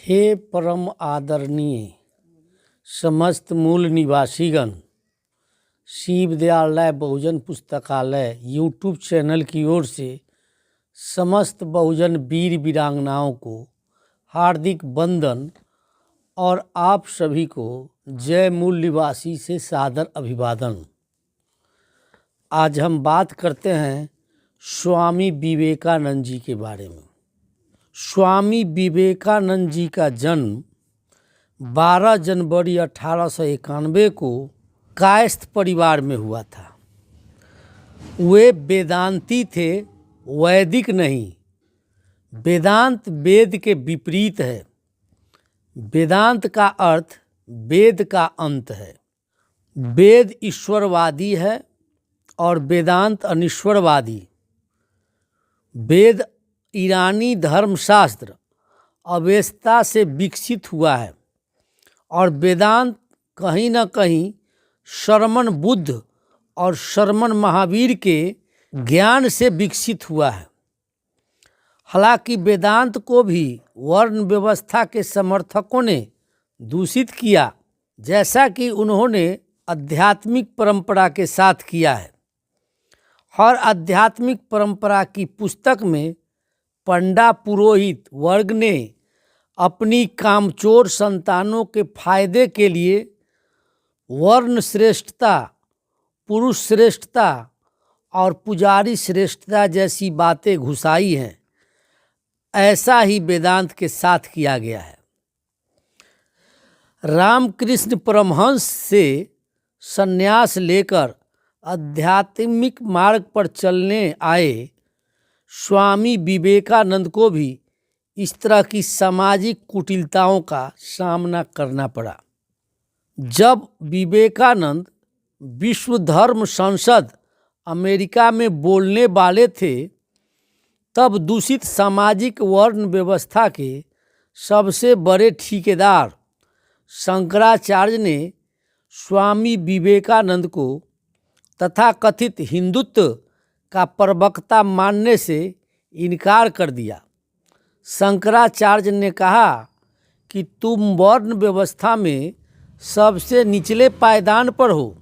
हे परम आदरणीय समस्त मूल निवासीगण, शिव दयालय बहुजन पुस्तकालय यूट्यूब चैनल की ओर से समस्त बहुजन वीर वीरांगनाओं को हार्दिक वंदन और आप सभी को जय मूल निवासी से सादर अभिवादन। आज हम बात करते हैं स्वामी विवेकानंद जी के बारे में। स्वामी विवेकानंद जी का जन्म 12 जनवरी 1891 को कायस्थ परिवार में हुआ था। वे वेदांती थे, वैदिक नहीं। वेदांत वेद के विपरीत है। वेदांत का अर्थ वेद का अंत है। वेद ईश्वरवादी है और वेदांत अनिश्वरवादी। वेद ईरानी धर्मशास्त्र अवेस्ता से विकसित हुआ है और वेदांत कहीं न कहीं शरमन बुद्ध और शरमन महावीर के ज्ञान से विकसित हुआ है। हालांकि वेदांत को भी वर्ण व्यवस्था के समर्थकों ने दूषित किया, जैसा कि उन्होंने आध्यात्मिक परंपरा के साथ किया है। हर आध्यात्मिक परंपरा की पुस्तक में पंडा पुरोहित वर्ग ने अपनी कामचोर संतानों के फायदे के लिए वर्ण श्रेष्ठता, पुरुष श्रेष्ठता और पुजारी श्रेष्ठता जैसी बातें घुसाई हैं। ऐसा ही वेदांत के साथ किया गया है। रामकृष्ण परमहंस से संन्यास लेकर आध्यात्मिक मार्ग पर चलने आए स्वामी विवेकानंद को भी इस तरह की सामाजिक कुटिलताओं का सामना करना पड़ा। जब विवेकानंद विश्व धर्म संसद अमेरिका में बोलने वाले थे, तब दूषित सामाजिक वर्ण व्यवस्था के सबसे बड़े ठेकेदार शंकराचार्य ने स्वामी विवेकानंद को तथाकथित हिंदुत्व का प्रवक्ता मानने से इनकार कर दिया। शंकराचार्य ने कहा कि तुम वर्ण व्यवस्था में सबसे निचले पायदान पर हो,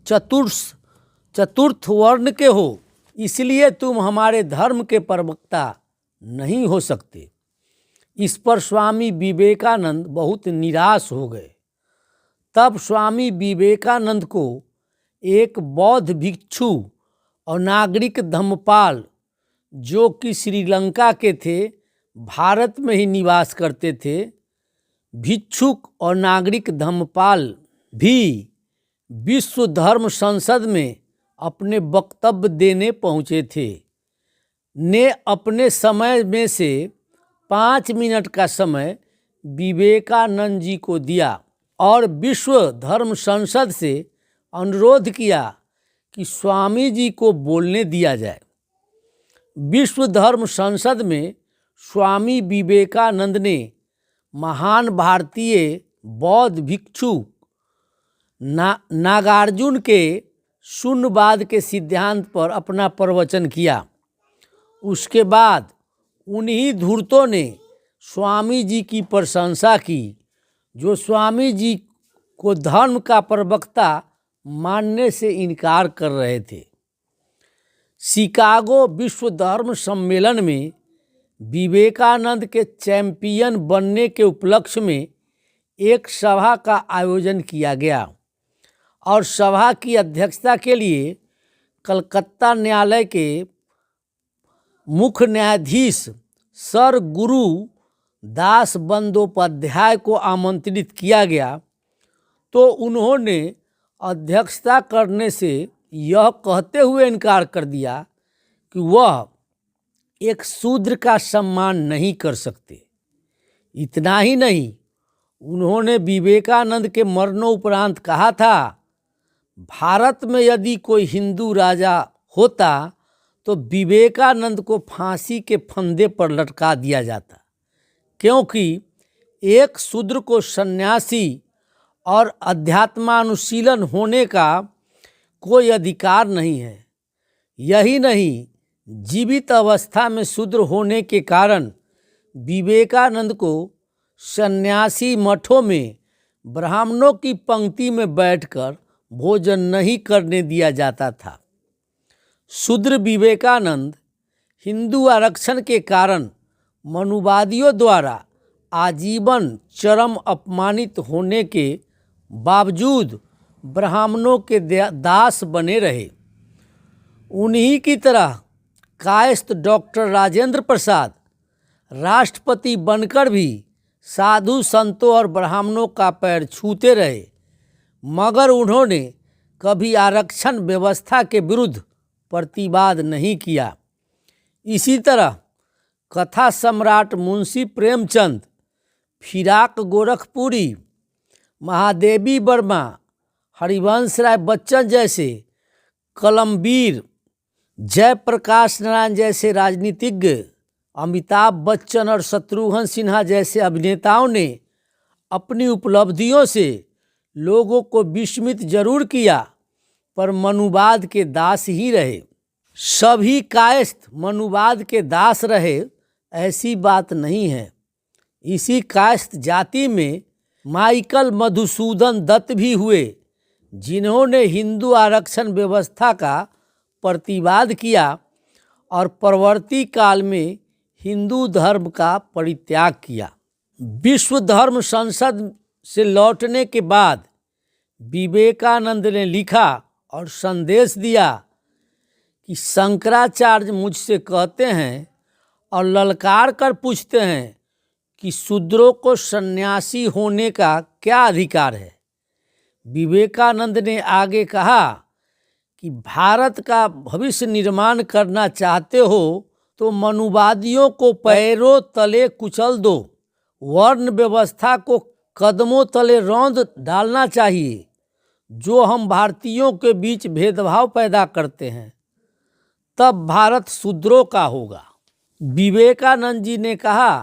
चतुर्थ वर्ण के हो, इसलिए तुम हमारे धर्म के प्रवक्ता नहीं हो सकते। इस पर स्वामी विवेकानंद बहुत निराश हो गए। तब स्वामी विवेकानंद को एक बौद्ध भिक्षु और नागरिक धम्मपाल, जो कि श्रीलंका के थे, भारत में ही निवास करते थे, भिक्षुक और नागरिक धम्मपाल भी विश्व धर्म संसद में अपने वक्तव्य देने पहुँचे थे, ने अपने समय में से 5 मिनट का समय विवेकानंद जी को दिया और विश्व धर्म संसद से अनुरोध किया कि स्वामी जी को बोलने दिया जाए। विश्व धर्म संसद में स्वामी विवेकानंद ने महान भारतीय बौद्ध भिक्षु नागार्जुन के शून्यवाद के सिद्धांत पर अपना प्रवचन किया। उसके बाद उन्हीं धूर्तों ने स्वामी जी की प्रशंसा की, जो स्वामी जी को धर्म का प्रवक्ता मानने से इनकार कर रहे थे। शिकागो विश्व धर्म सम्मेलन में विवेकानंद के चैंपियन बनने के उपलक्ष्य में एक सभा का आयोजन किया गया और सभा की अध्यक्षता के लिए कलकत्ता न्यायालय के मुख्य न्यायाधीश सर गुरु दास बंदोपाध्याय को आमंत्रित किया गया, तो उन्होंने अध्यक्षता करने से यह कहते हुए इनकार कर दिया कि वह एक शूद्र का सम्मान नहीं कर सकते। इतना ही नहीं, उन्होंने विवेकानंद के मरणोपरांत कहा था, भारत में यदि कोई हिंदू राजा होता तो विवेकानंद को फांसी के फंदे पर लटका दिया जाता, क्योंकि एक शूद्र को सन्यासी और अध्यात्मानुशीलन होने का कोई अधिकार नहीं है। यही नहीं, जीवित अवस्था में शूद्र होने के कारण विवेकानंद को सन्यासी मठों में ब्राह्मणों की पंक्ति में बैठकर भोजन नहीं करने दिया जाता था। शूद्र विवेकानंद हिंदू आरक्षण के कारण मनुवादियों द्वारा आजीवन चरम अपमानित होने के बावजूद ब्राह्मणों के दास बने रहे। उन्हीं की तरह कायस्थ डॉक्टर राजेंद्र प्रसाद राष्ट्रपति बनकर भी साधु संतों और ब्राह्मणों का पैर छूते रहे, मगर उन्होंने कभी आरक्षण व्यवस्था के विरुद्ध प्रतिवाद नहीं किया। इसी तरह कथा सम्राट मुंशी प्रेमचंद, फिराक गोरखपुरी, महादेवी वर्मा, हरिवंश राय बच्चन जैसे कलमवीर, जयप्रकाश नारायण जैसे राजनीतिज्ञ, अमिताभ बच्चन और शत्रुघ्न सिन्हा जैसे अभिनेताओं ने अपनी उपलब्धियों से लोगों को विस्मित जरूर किया, पर मनुवाद के दास ही रहे। सभी कायस्थ मनुवाद के दास रहे ऐसी बात नहीं है। इसी कायस्थ जाति में माइकल मधुसूदन दत्त भी हुए, जिन्होंने हिंदू आरक्षण व्यवस्था का प्रतिवाद किया और परवर्ती काल में हिंदू धर्म का परित्याग किया। विश्व धर्म संसद से लौटने के बाद विवेकानंद ने लिखा और संदेश दिया कि शंकराचार्य मुझसे कहते हैं और ललकार कर पूछते हैं कि शूद्रों को सन्यासी होने का क्या अधिकार है। विवेकानंद ने आगे कहा कि भारत का भविष्य निर्माण करना चाहते हो तो मनुवादियों को पैरों तले कुचल दो, वर्ण व्यवस्था को कदमों तले रौंद डालना चाहिए जो हम भारतीयों के बीच भेदभाव पैदा करते हैं, तब भारत शूद्रों का होगा। विवेकानंद जी ने कहा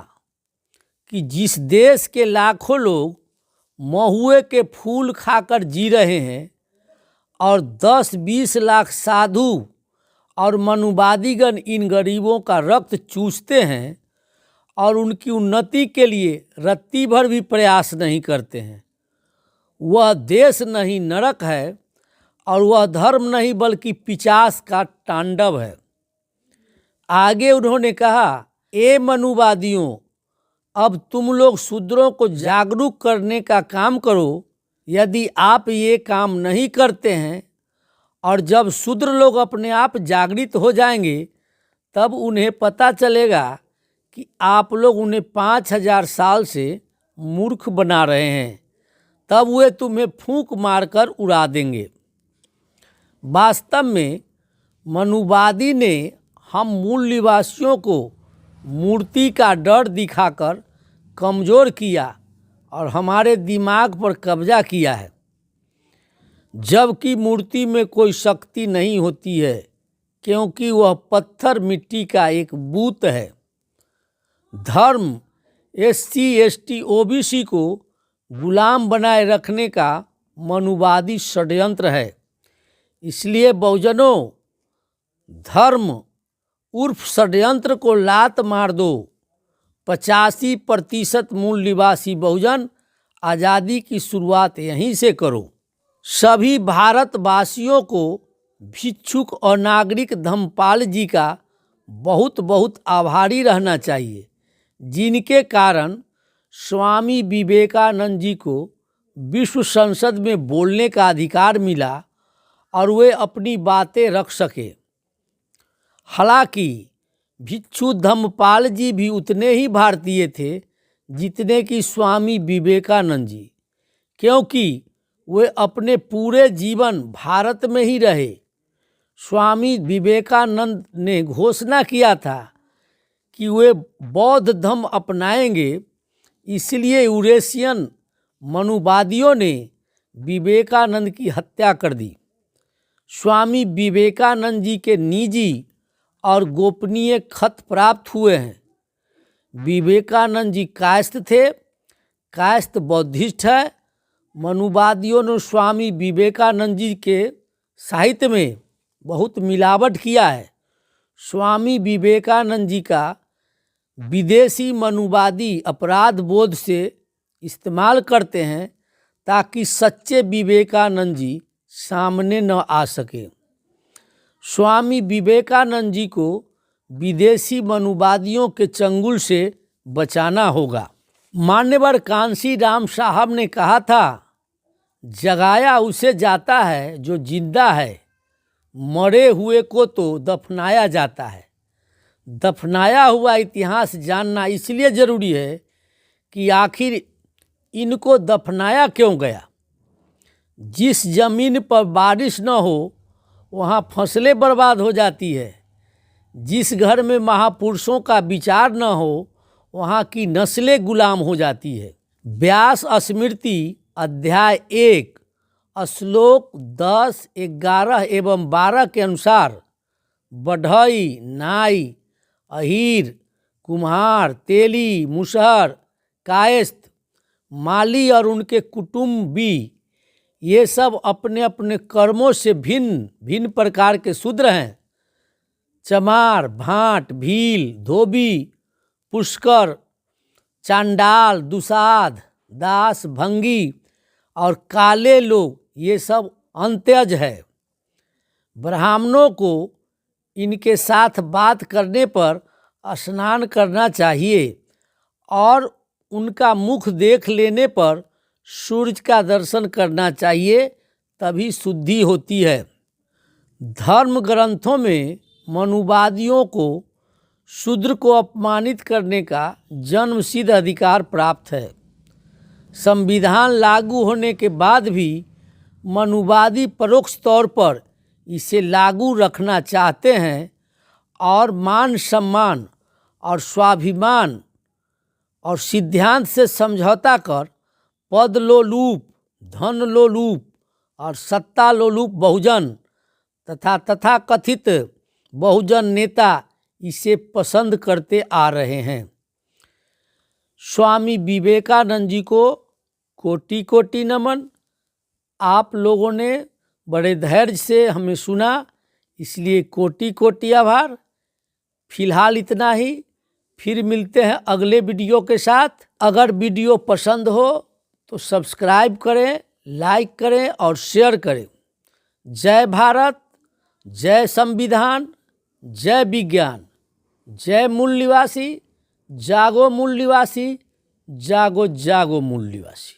कि जिस देश के लाखों लोग महुए के फूल खाकर जी रहे हैं और 10-20 लाख साधु और मनुवादीगण इन गरीबों का रक्त चूसते हैं और उनकी उन्नति के लिए रत्ती भर भी प्रयास नहीं करते हैं, वह देश नहीं नरक है और वह धर्म नहीं बल्कि पिशाच का तांडव है। आगे उन्होंने कहा, ए मनुवादियों, अब तुम लोग शूद्रों को जागरूक करने का काम करो। यदि आप ये काम नहीं करते हैं और जब शूद्र लोग अपने आप जागृत हो जाएंगे तब उन्हें पता चलेगा कि आप लोग उन्हें 5000 साल से मूर्ख बना रहे हैं, तब वे तुम्हें फूंक मारकर उड़ा देंगे। वास्तव में मनुवादी ने हम मूल निवासियों को मूर्ति का डर दिखाकर कमज़ोर किया और हमारे दिमाग पर कब्जा किया है, जबकि मूर्ति में कोई शक्ति नहीं होती है क्योंकि वह पत्थर मिट्टी का एक बूत है। धर्म SC ST OBC को गुलाम बनाए रखने का मनुवादी षड्यंत्र है। इसलिए बहुजनों, धर्म उर्फ षड्यंत्र को लात मार दो। 85% मूल निवासी बहुजन आज़ादी की शुरुआत यहीं से करो। सभी भारतवासियों को भिक्षुक और नागरिक धम्मपाल जी का बहुत बहुत आभारी रहना चाहिए, जिनके कारण स्वामी विवेकानंद जी को विश्व संसद में बोलने का अधिकार मिला और वे अपनी बातें रख सके। हालांकि भिक्षु धम्मपाल जी भी उतने ही भारतीय थे जितने कि स्वामी विवेकानंद जी, क्योंकि वे अपने पूरे जीवन भारत में ही रहे। स्वामी विवेकानंद ने घोषणा किया था कि वे बौद्ध धर्म अपनाएंगे, इसलिए यूरेशियन मनुवादियों ने विवेकानंद की हत्या कर दी। स्वामी विवेकानंद जी के निजी और गोपनीय खत प्राप्त हुए हैं। विवेकानंद जी कायस्थ थे, कायस्थ बौद्धिस्ट है। मनुवादियों ने स्वामी विवेकानंद जी के साहित्य में बहुत मिलावट किया है। स्वामी विवेकानंद जी का विदेशी मनुवादी अपराध बोध से इस्तेमाल करते हैं ताकि सच्चे विवेकानंद जी सामने न आ सके। स्वामी विवेकानंद जी को विदेशी मनुवादियों के चंगुल से बचाना होगा। मान्यवर कांसी राम साहब ने कहा था, जगाया उसे जाता है जो जिंदा है, मरे हुए को तो दफनाया जाता है। दफनाया हुआ इतिहास जानना इसलिए ज़रूरी है कि आखिर इनको दफनाया क्यों गया। जिस ज़मीन पर बारिश न हो वहाँ फसलें बर्बाद हो जाती है। जिस घर में महापुरुषों का विचार न हो वहाँ की नस्लें गुलाम हो जाती है। व्यास स्मृति अध्याय 1 श्लोक 10, 11 एवं 12 के अनुसार बढ़ई, नाई, अहीर, कुम्हार, तेली, मुसहर, कायस्थ, माली और उनके कुटुंबी ये सब अपने अपने कर्मों से भिन्न भिन्न प्रकार के शूद्र हैं। चमार, भाट, भील, धोबी, पुष्कर, चांडाल, दुसाध, दास, भंगी और काले लोग ये सब अंत्यज है। ब्राह्मणों को इनके साथ बात करने पर स्नान करना चाहिए और उनका मुख देख लेने पर सूरज का दर्शन करना चाहिए, तभी शुद्धि होती है। धर्म ग्रंथों में मनुवादियों को शूद्र को अपमानित करने का जन्मसिद्ध अधिकार प्राप्त है। संविधान लागू होने के बाद भी मनुवादी परोक्ष तौर पर इसे लागू रखना चाहते हैं और मान सम्मान और स्वाभिमान और सिद्धांत से समझौता कर पद लोलूप, धन लोलूप और सत्ता लोलूप बहुजन तथा तथाकथित बहुजन नेता इसे पसंद करते आ रहे हैं। स्वामी विवेकानंद जी को कोटि कोटि नमन। आप लोगों ने बड़े धैर्य से हमें सुना, इसलिए कोटि कोटि आभार। फिलहाल इतना ही, फिर मिलते हैं अगले वीडियो के साथ। अगर वीडियो पसंद हो तो सब्सक्राइब करें, लाइक करें और शेयर करें। जय भारत, जय संविधान, जय विज्ञान, जय मूल निवासी, जागो मूल निवासी, जागो जागो मूल निवासी।